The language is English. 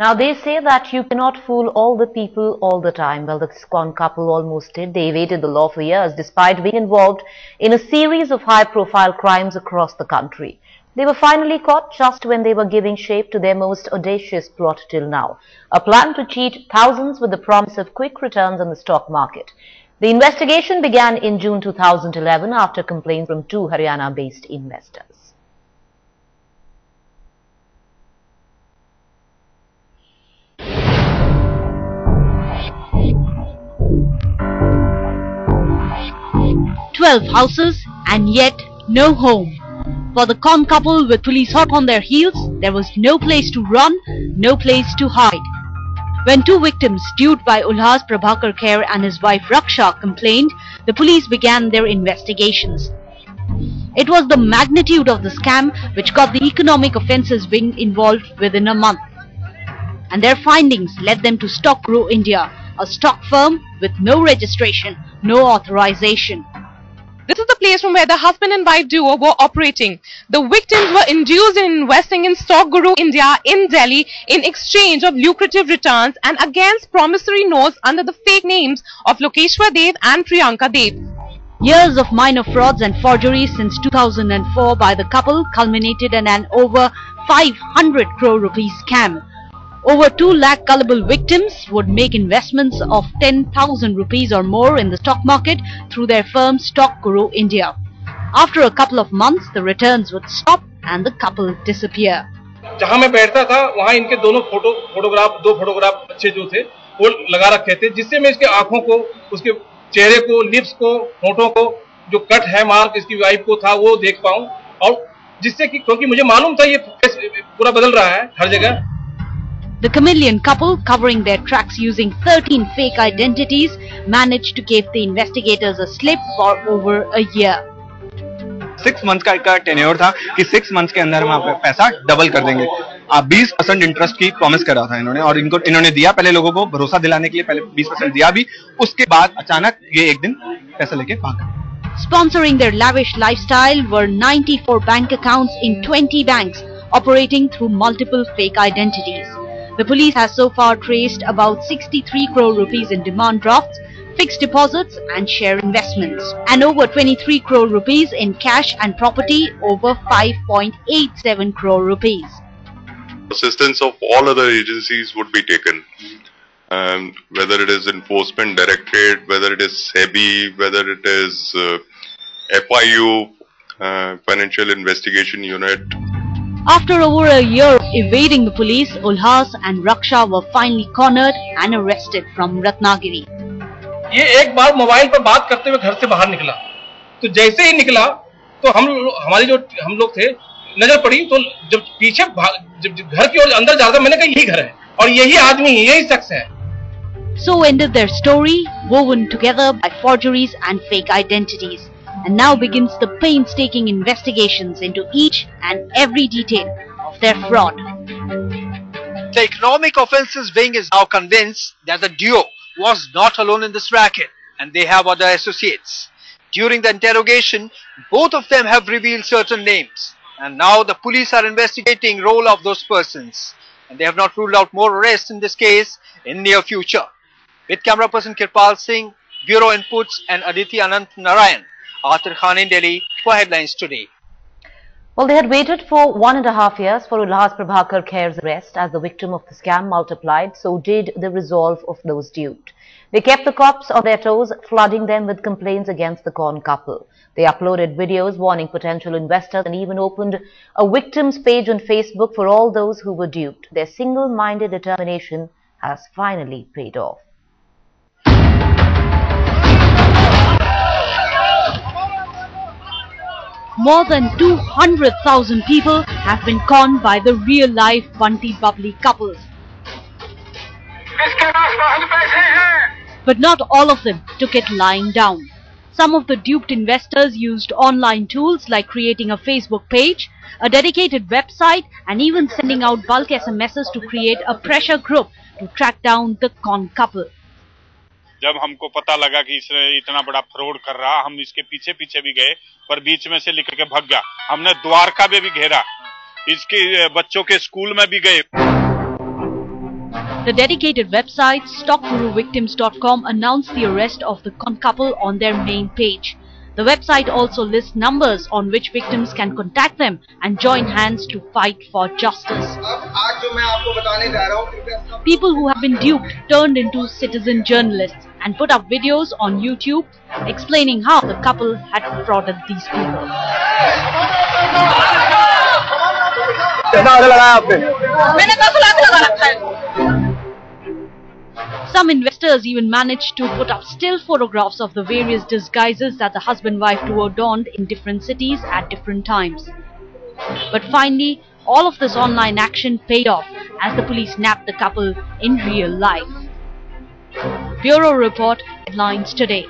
Now, they say that you cannot fool all the people all the time. Well, the con couple almost did. They evaded the law for years despite being involved in a series of high-profile crimes across the country. They were finally caught just when they were giving shape to their most audacious plot till now, a plan to cheat thousands with the promise of quick returns on the stock market. The investigation began in June 2011 after complaints from two Haryana-based investors. "12 houses and yet no home." For the con couple with police hot on their heels, there was no place to run, no place to hide. When two victims duped by Ulhas Prabhakar Kher and his wife Raksha complained, the police began their investigations. It was the magnitude of the scam which got the Economic Offences Wing involved within a month. And their findings led them to Stock Guru India, a stock firm with no registration, no authorization. This is the place from where the husband and wife duo were operating. The victims were induced in investing in Stock Guru India in Delhi in exchange of lucrative returns and against promissory notes under the fake names of Lokeshwar Dev and Priyanka Dev. Years of minor frauds and forgeries since 2004 by the couple culminated in an over 500 crore rupees scam. Over 2 lakh gullible victims would make investments of 10,000 rupees or more in the stock market through their firm Stock Guru India. After a couple of months, the returns would stop and the couple disappear. जहाँ मैं बैठता था वहाँ इनके दो photograph अच्छे जो थे वो लगा रखे थे, जिससे मैं इसके आंखों को, उसके चेहरे को, लिप्स को, होठों को जो कट है मार्क इसकी वाइफ को था वो देख पाऊं, और जिससे कि क्योंकि मुझे मालूम था ये पूरा बदल रहा है हर जगह. The chameleon couple, covering their tracks using 13 fake identities, managed to give the investigators a slip for over a year. 6 months का टेन्योर था कि 6 months के अंदर हम आपका पैसा डबल कर देंगे. 20% इंटरेस्ट की प्रॉमिस करा था इन्होंने, और इन्होंने दिया. पहले लोगों को भरोसा दिलाने के लिए पहले 20% दिया भी. उसके बाद अचानक ये एक दिन पैसा लेके भाग गए. Sponsoring their lavish lifestyle were 94 bank accounts in 20 banks, operating through multiple fake identities. The police has so far traced about 63 crore rupees in demand drafts, fixed deposits and share investments, and over 23 crore rupees in cash and property, over 5.87 crore rupees. Assistance of all other agencies would be taken, whether it is Enforcement Directorate, whether it is SEBI, whether it is FIU, Financial Investigation Unit. After over a year of evading the police, Ulhas and Raksha were finally cornered and arrested from Ratnagiri. ये एक बार mobile पर बात करते हुए घर से बाहर निकला, तो जैसे ही निकला तो हमारी जो हम लोग थे नजर पड़ी, तो जब पीछे जब घर की ओर अंदर जाता मैंने कहा यही घर है और यही आदमी है, यही शख्स है. So ended their story, woven together by forgeries and fake identities. And now begins the painstaking investigations into each and every detail of their fraud. The Economic Offences Wing is now convinced that the duo was not alone in this racket and they have other associates. During the interrogation, both of them have revealed certain names, and now the police are investigating role of those persons, and they have not ruled out more arrests in this case in near future. With camera person Kirpal Singh, Bureau Inputs, and Aditi Anant Narayan, Arthur Khan in Delhi for Headlines Today. Well, they had waited for 1.5 years for Ulhas Prabhakar Kher's arrest. As the victim of the scam multiplied, so did the resolve of those duped. They kept the cops on their toes, flooding them with complaints against the con couple. They uploaded videos warning potential investors and even opened a victims page on Facebook for all those who were duped. Their single-minded determination has finally paid off. More than 200,000 people have been conned by the real-life Bunty Bubbly couple. But not all of them took it lying down. Some of the duped investors used online tools like creating a Facebook page, a dedicated website, and even sending out bulk SMSs to create a pressure group to track down the con couple. जब हमको पता लगा कि इसने इतना बड़ा fraud कर रहा, हम इसके पीछे पीछे भी गए, पर बीच में से निकल के भाग गया. हमने द्वारका में भी घेरा, इसके बच्चों के स्कूल में भी गए. The dedicated website StockGuruVictims.com announced the arrest of the con couple on their main page. The website also lists numbers on which victims can contact them and join hands to fight for justice. People who have been duped turned into citizen journalists and put up videos on YouTube explaining how the couple had frauded these people. Some investors even managed to put up still photographs of the various disguises that the husband-wife duo donned in different cities at different times. But finally, all of this online action paid off as the police nabbed the couple in real life. Bureau Report, Headlines Today.